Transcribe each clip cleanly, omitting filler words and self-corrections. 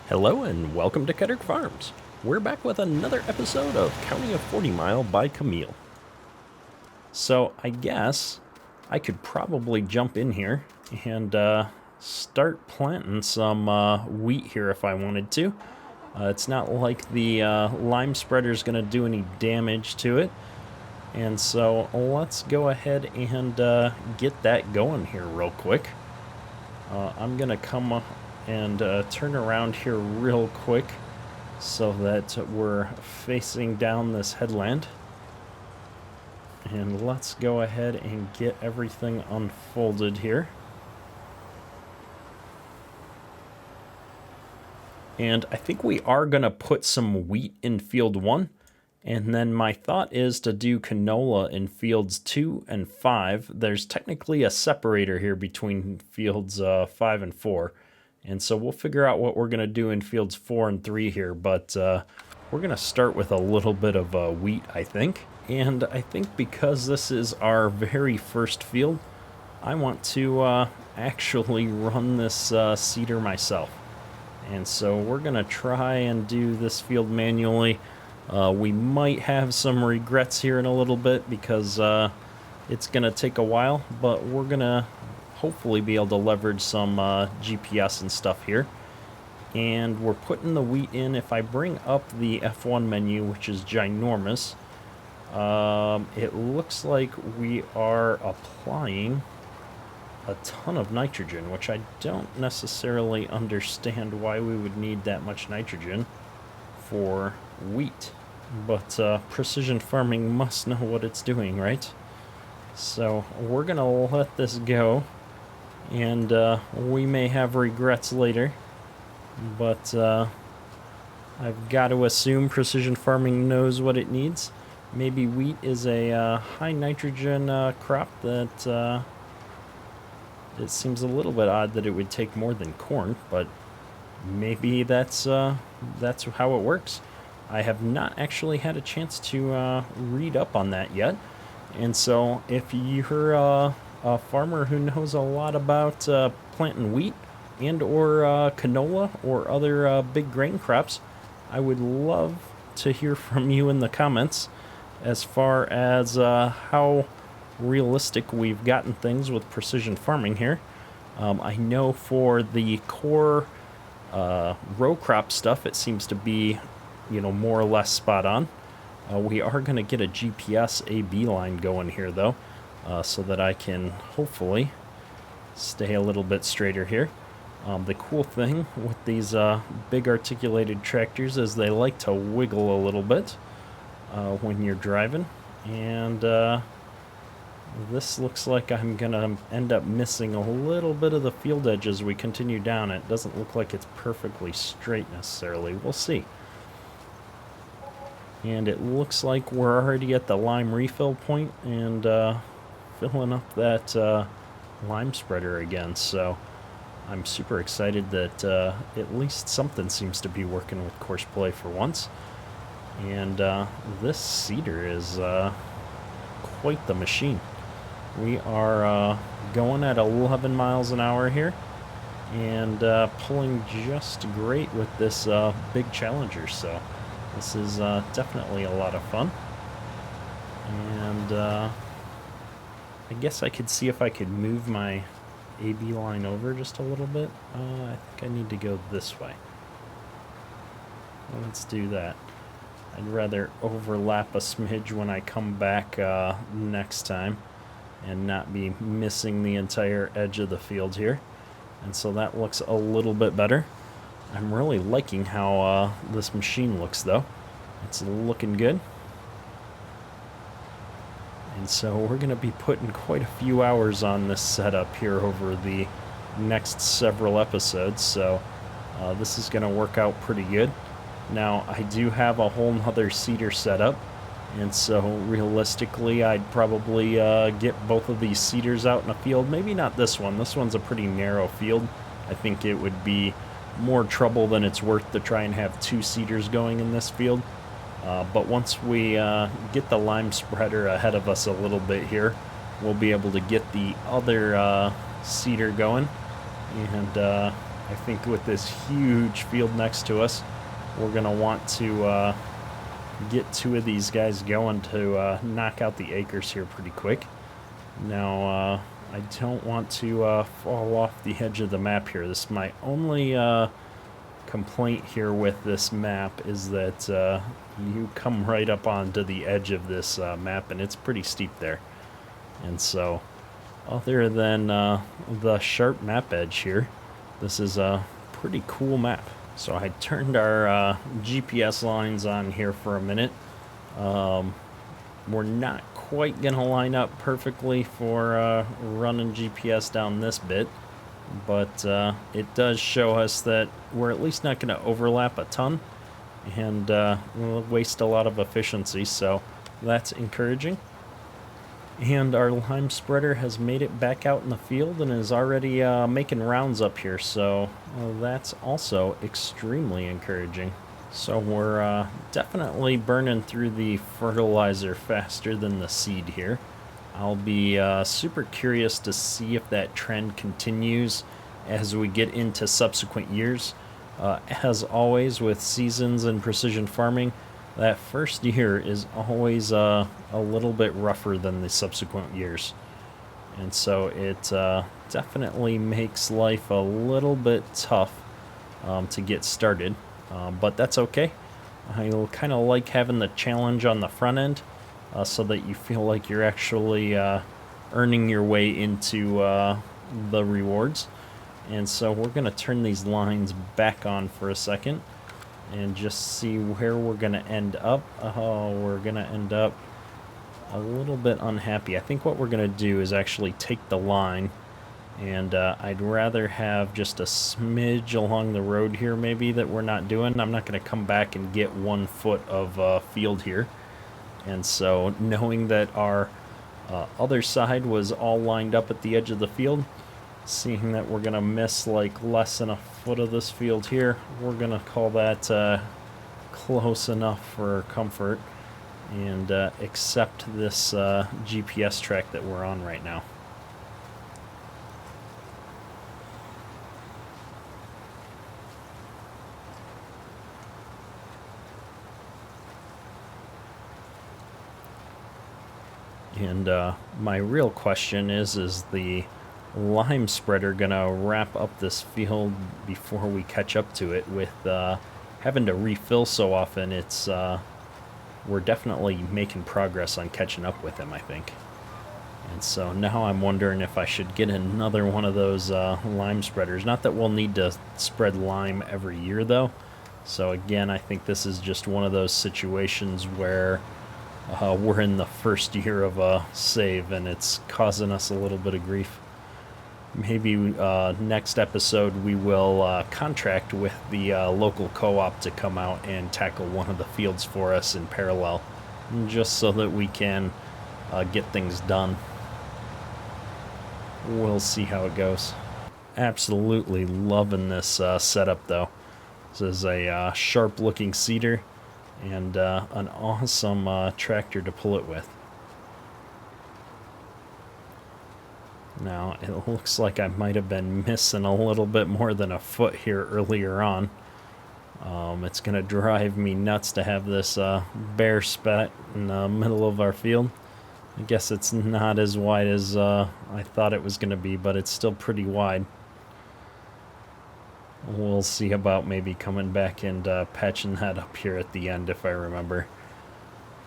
Hello and welcome to Kedrick Farms. We're back with another episode of Counting a 40 Mile by Camil. So I guess I could probably jump in here and start planting some wheat here if I wanted to. It's not like the lime spreader is going to do any damage to it. And so let's go ahead and get that going here real quick. I'm going to come and turn around here real quick so that we're facing down this headland. And let's go ahead and get everything unfolded here. And I think we are going to put some wheat in field 1. And then my thought is to do canola in fields 2 and 5. There's technically a separator here between fields 5 and 4. And so we'll figure out what we're going to do in fields 4 and 3 here. But we're going to start with a little bit of wheat, I think. And I think because this is our very first field, I want to actually run this seeder myself. And so we're going to try and do this field manually. We might have some regrets here in a little bit because it's going to take a while, but we're going to hopefully be able to leverage some GPS and stuff here. And we're putting the wheat in. If I bring up the F1 menu, which is ginormous, it looks like we are applying a ton of nitrogen, which I don't necessarily understand why we would need that much nitrogen for wheat. But precision farming must know what it's doing, right? So we're going to let this go. And we may have regrets later, but I've got to assume precision farming knows what it needs. Maybe wheat is a high nitrogen crop that it seems a little bit odd that it would take more than corn, but maybe that's how it works. I have not actually had a chance to read up on that yet, and so if you're a farmer who knows a lot about planting wheat and or canola or other big grain crops, I would love to hear from you in the comments as far as how realistic we've gotten things with precision farming here. I know for the core row crop stuff, it seems to be, more or less spot on. We are going to get a GPS AB line going here, though. So that I can hopefully stay a little bit straighter here. The cool thing with these big articulated tractors is they like to wiggle a little bit when you're driving. And this looks like I'm going to end up missing a little bit of the field edge as we continue down. It doesn't look like it's perfectly straight necessarily. We'll see. And it looks like we're already at the lime refill point and filling up that lime spreader again, so I'm super excited that at least something seems to be working with Courseplay for once. And this seeder is quite the machine. We are going at 11 miles an hour here and pulling just great with this big Challenger, so this is definitely a lot of fun. And I guess I could see if I could move my AB line over just a little bit. I think I need to go this way. Let's do that. I'd rather overlap a smidge when I come back next time and not be missing the entire edge of the field here. And so that looks a little bit better. I'm really liking how this machine looks, though. It's looking good. And so we're going to be putting quite a few hours on this setup here over the next several episodes, so this is going to work out pretty good. Now, I do have a whole nother seeder setup, and so realistically I'd probably get both of these seeders out in a field. Maybe not this one. This one's a pretty narrow field. I think it would be more trouble than it's worth to try and have two seeders going in this field. But once we get the lime spreader ahead of us a little bit here, we'll be able to get the other seeder going and I think with this huge field next to us, we're going to want to get 2 of these guys going to knock out the acres here pretty quick. Now, I don't want to fall off the edge of the map here. This is my only complaint here with this map is that you come right up onto the edge of this map, and it's pretty steep there. And so, other than the sharp map edge here, this is a pretty cool map. So I turned our GPS lines on here for a minute. We're not quite going to line up perfectly for running GPS down this bit, but it does show us that we're at least not going to overlap a ton and we'll waste a lot of efficiency, so that's encouraging. And our lime spreader has made it back out in the field and is already making rounds up here, so that's also extremely encouraging. So we're definitely burning through the fertilizer faster than the seed here. I'll be super curious to see if that trend continues as we get into subsequent years. As always with seasons and precision farming, that first year is always a little bit rougher than the subsequent years. And so it definitely makes life a little bit tough to get started. But that's okay. I kind of like having the challenge on the front end so that you feel like you're actually earning your way into the rewards. And so we're going to turn these lines back on for a second and just see where we're going to end up. Oh, we're going to end up a little bit unhappy. I think what we're going to do is actually take the line, and I'd rather have just a smidge along the road here maybe that we're not doing. I'm not going to come back and get 1 foot of field here. And so knowing that our other side was all lined up at the edge of the field, seeing that we're going to miss like less than a foot of this field here, we're going to call that close enough for comfort and accept this GPS track that we're on right now. And my real question is the lime spreader gonna wrap up this field before we catch up to it? With having to refill so often, it's we're definitely making progress on catching up with him, I think. And so now I'm wondering if I should get another one of those lime spreaders. Not that we'll need to spread lime every year though. So again, I think this is just one of those situations where we're in the first year of a save and it's causing us a little bit of grief. Maybe next episode we will contract with the local co-op to come out and tackle one of the fields for us in parallel, just so that we can get things done. We'll see how it goes. Absolutely loving this setup though. This is a sharp looking seeder and an awesome tractor to pull it with. Now, it looks like I might have been missing a little bit more than a foot here earlier on. It's going to drive me nuts to have this bare spot in the middle of our field. I guess it's not as wide as I thought it was going to be, but it's still pretty wide. We'll see about maybe coming back and patching that up here at the end if I remember.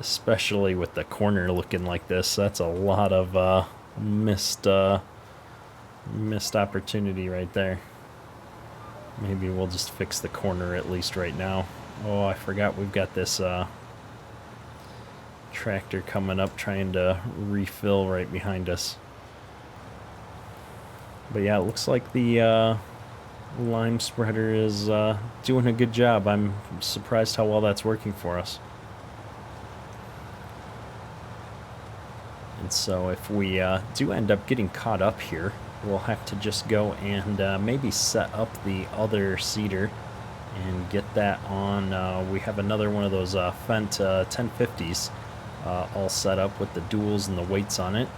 Especially with the corner looking like this, that's a lot of missed opportunity right there. Maybe we'll just fix the corner at least right now. Oh, I forgot we've got this tractor coming up trying to refill right behind us. But yeah, it looks like the lime spreader is doing a good job. I'm surprised how well that's working for us. And so if we do end up getting caught up here, we'll have to just go and maybe set up the other seeder and get that on. We have another one of those Fendt 1050s all set up with the duals and the weights on it.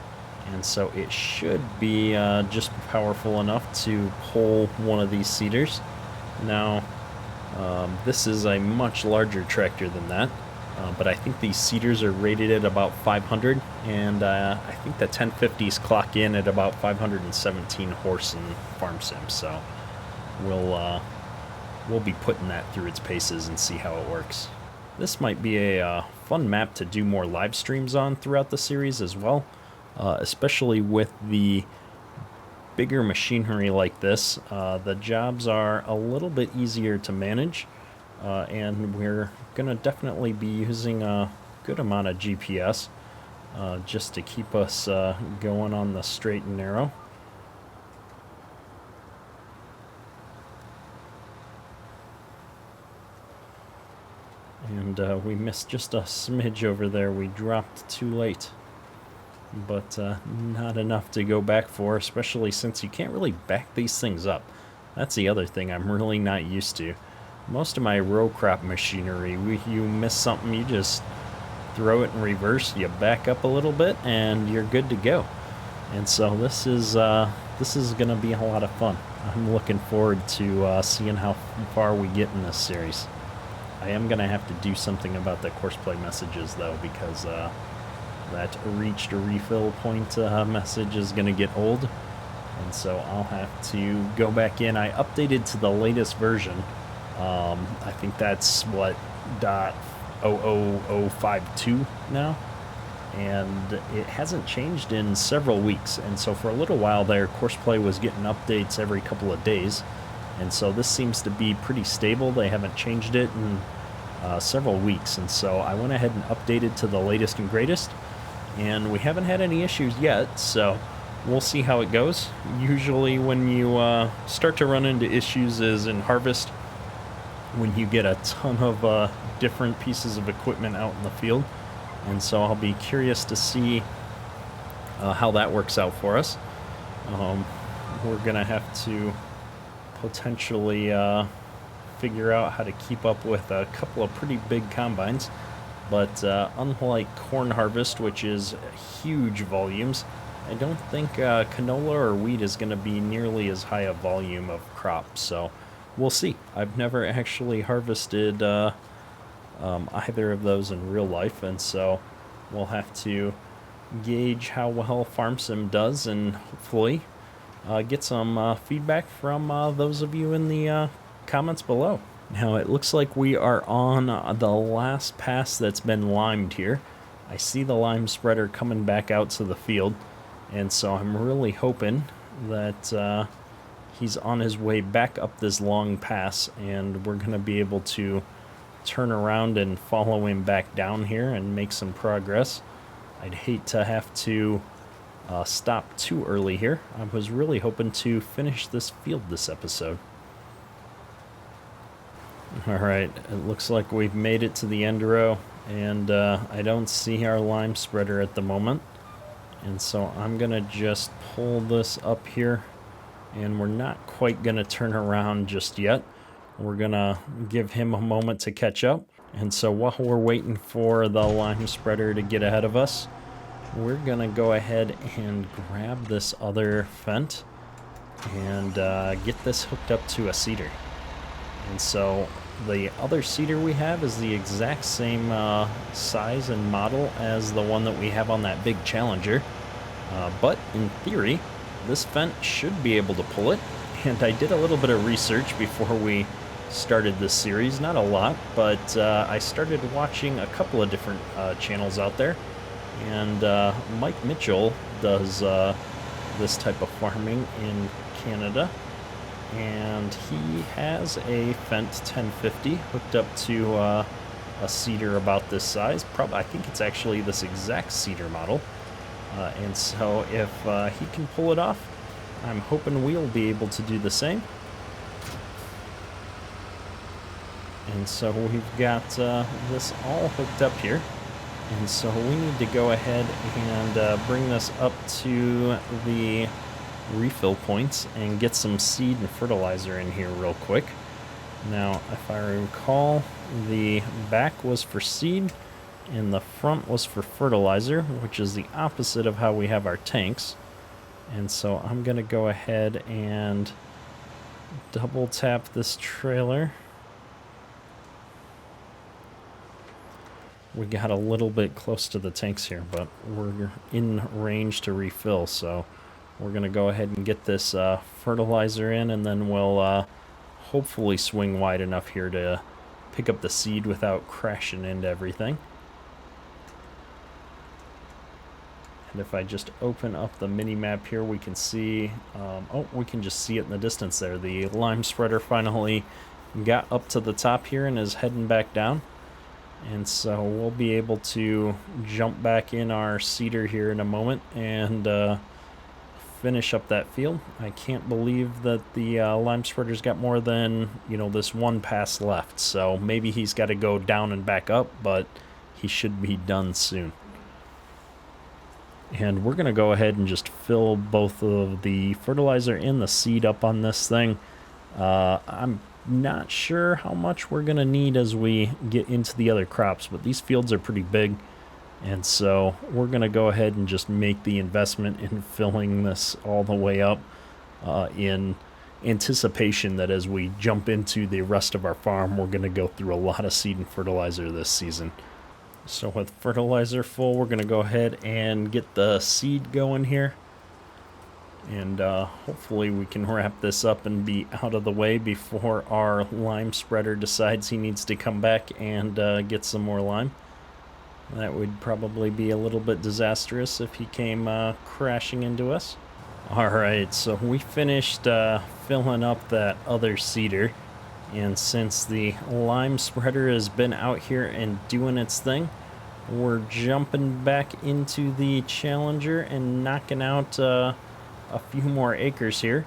And so it should be just powerful enough to pull one of these seeders. Now, this is a much larger tractor than that, but I think these seeders are rated at about 500, and I think the 1050s clock in at about 517 horse in Farm Sim, so we'll be putting that through its paces and see how it works. This might be a fun map to do more live streams on throughout the series as well, especially with the bigger machinery like this. The jobs are a little bit easier to manage, and we're going to definitely be using a good amount of GPS just to keep us going on the straight and narrow. And we missed just a smidge over there. We dropped too late. But not enough to go back for, especially since you can't really back these things up. That's the other thing I'm really not used to. Most of my row crop machinery, you miss something, you just throw it in reverse, you back up a little bit, and you're good to go. And so this is going to be a lot of fun. I'm looking forward to seeing how far we get in this series. I am going to have to do something about the courseplay messages, though, because that reached a refill point message is going to get old. And so I'll have to go back in. I updated to the latest version. I think that's what .00052 now. And it hasn't changed in several weeks. And so for a little while there, courseplay was getting updates every couple of days. And so this seems to be pretty stable. They haven't changed it in several weeks. And so I went ahead and updated to the latest and greatest. And we haven't had any issues yet, so we'll see how it goes. Usually when you start to run into issues is in harvest, when you get a ton of different pieces of equipment out in the field. And so I'll be curious to see how that works out for us. We're going to have to potentially figure out how to keep up with a couple of pretty big combines. But unlike corn harvest, which is huge volumes, I don't think canola or wheat is going to be nearly as high a volume of crop. So we'll see. I've never actually harvested either of those in real life, and so we'll have to gauge how well Farm Sim does, and hopefully get some feedback from those of you in the comments below. Now it looks like we are on the last pass that's been limed here. I see the lime spreader coming back out to the field, and so I'm really hoping that he's on his way back up this long pass, and we're going to be able to turn around and follow him back down here and make some progress. I'd hate to have to stop too early here. I was really hoping to finish this field this episode. Alright, it looks like we've made it to the end row, and I don't see our lime spreader at the moment. And so I'm going to just pull this up here, and we're not quite going to turn around just yet. We're going to give him a moment to catch up. And so while we're waiting for the lime spreader to get ahead of us, we're going to go ahead and grab this other fent and get this hooked up to a seeder. And so the other seeder we have is the exact same size and model as the one that we have on that big Challenger. But in theory, this fent should be able to pull it. And I did a little bit of research before we started this series. Not a lot, but I started watching a couple of different channels out there. And Mike Mitchell does this type of farming in Canada. And he has a Fent 1050 hooked up to a seeder about this size. I think it's actually this exact seeder model. And so if he can pull it off, I'm hoping we'll be able to do the same. And so we've got this all hooked up here. And so we need to go ahead and bring this up to the refill points and get some seed and fertilizer in here real quick. Now, if I recall, the back was for seed and the front was for fertilizer, which is the opposite of how we have our tanks. And so I'm going to go ahead and double tap this trailer. We got a little bit close to the tanks here, but we're in range to refill, so we're going to go ahead and get this fertilizer in, and then we'll hopefully swing wide enough here to pick up the seed without crashing into everything. And if I just open up the mini map here, we can see, we can just see it in the distance there. The lime spreader finally got up to the top here and is heading back down. And so we'll be able to jump back in our seeder here in a moment and finish up that field. I can't believe that the lime spreader's got more than, this one pass left. So maybe he's got to go down and back up, but he should be done soon. And we're going to go ahead and just fill both of the fertilizer and the seed up on this thing. I'm not sure how much we're going to need as we get into the other crops, but these fields are pretty big. And so we're going to go ahead and just make the investment in filling this all the way up in anticipation that as we jump into the rest of our farm, we're going to go through a lot of seed and fertilizer this season. So with fertilizer full, we're going to go ahead and get the seed going here. And hopefully we can wrap this up and be out of the way before our lime spreader decides he needs to come back and get some more lime. That would probably be a little bit disastrous if he came crashing into us. Alright, so we finished filling up that other seeder. And since the lime spreader has been out here and doing its thing, we're jumping back into the Challenger and knocking out a few more acres here.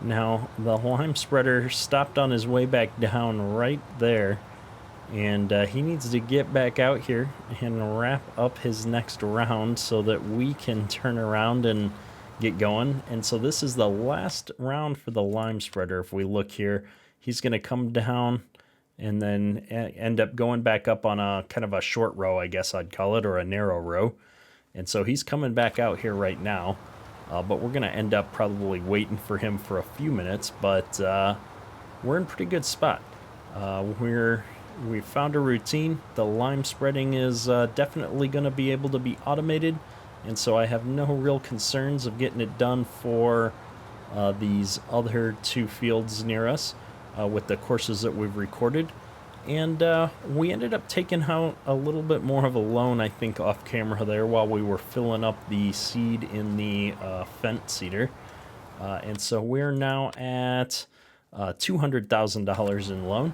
Now, the lime spreader stopped on his way back down right there, and he needs to get back out here and wrap up his next round so that we can turn around and get going. And so this is the last round for the lime spreader. If we look here, he's going to come down and then end up going back up on a kind of a short row, I guess I'd call it, or a narrow row. And so he's coming back out here right now. But we're going to end up probably waiting for him for a few minutes, but we're in a pretty good spot. We found a routine. The lime spreading is definitely going to be able to be automated, and so I have no real concerns of getting it done for these other two fields near us with the courses that we've recorded. And we ended up taking out a little bit more of a loan, I think, off camera there while we were filling up the seed in the Fendt seeder. And so we're now at $200,000 in loan.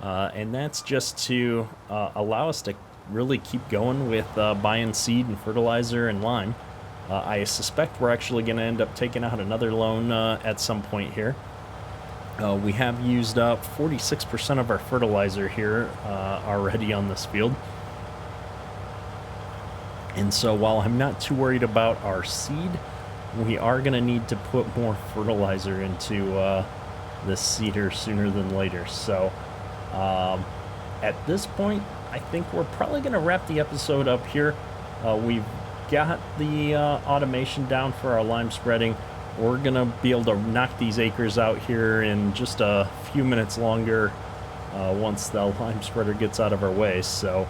And that's just to allow us to really keep going with buying seed and fertilizer and lime. I suspect we're actually going to end up taking out another loan at some point here. We have used up 46% of our fertilizer here already on this field. And so while I'm not too worried about our seed, we are going to need to put more fertilizer into this seeder sooner than later. So at this point, I think we're probably going to wrap the episode up here. We've got the automation down for our lime spreading. We're going to be able to knock these acres out here in just a few minutes longer once the lime spreader gets out of our way. So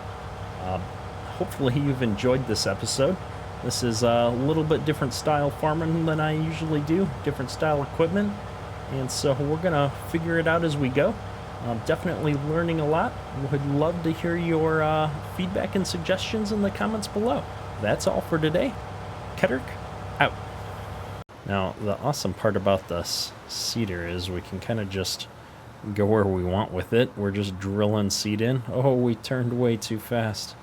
hopefully you've enjoyed this episode. This is a little bit different style farming than I usually do, different style equipment. And so we're going to figure it out as we go. Definitely learning a lot. Would love to hear your feedback and suggestions in the comments below. That's all for today. Kedrick, out. Now, the awesome part about this seeder is we can kind of just go where we want with it. We're just drilling seed in. Oh, we turned way too fast.